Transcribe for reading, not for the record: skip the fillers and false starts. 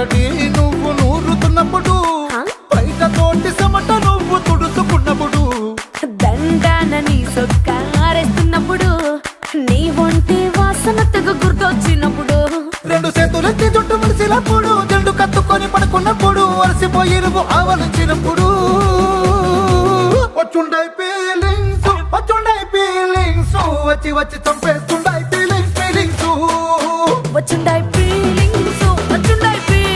తోటి నువ్వు నూరుతున్నప్పుడు బయట తోటి సమట నువ్వు తుడుచుకున్నప్పుడు దండాన నీ సొక్కారేస్తున్నప్పుడు నీ ఒంటి వాసన తెగ గుర్తొచ్చినప్పుడు రెండు చేతులెత్తి చుట్టూ మలిసినప్పుడు జండు కత్తుకొని పడుకున్నప్పుడు అలసిపోయి నువ్వు ఆవలించినప్పుడు వచ్చుండై ఫీలింగ్స్ వచ్చి వచ్చి చంపేస్తుండై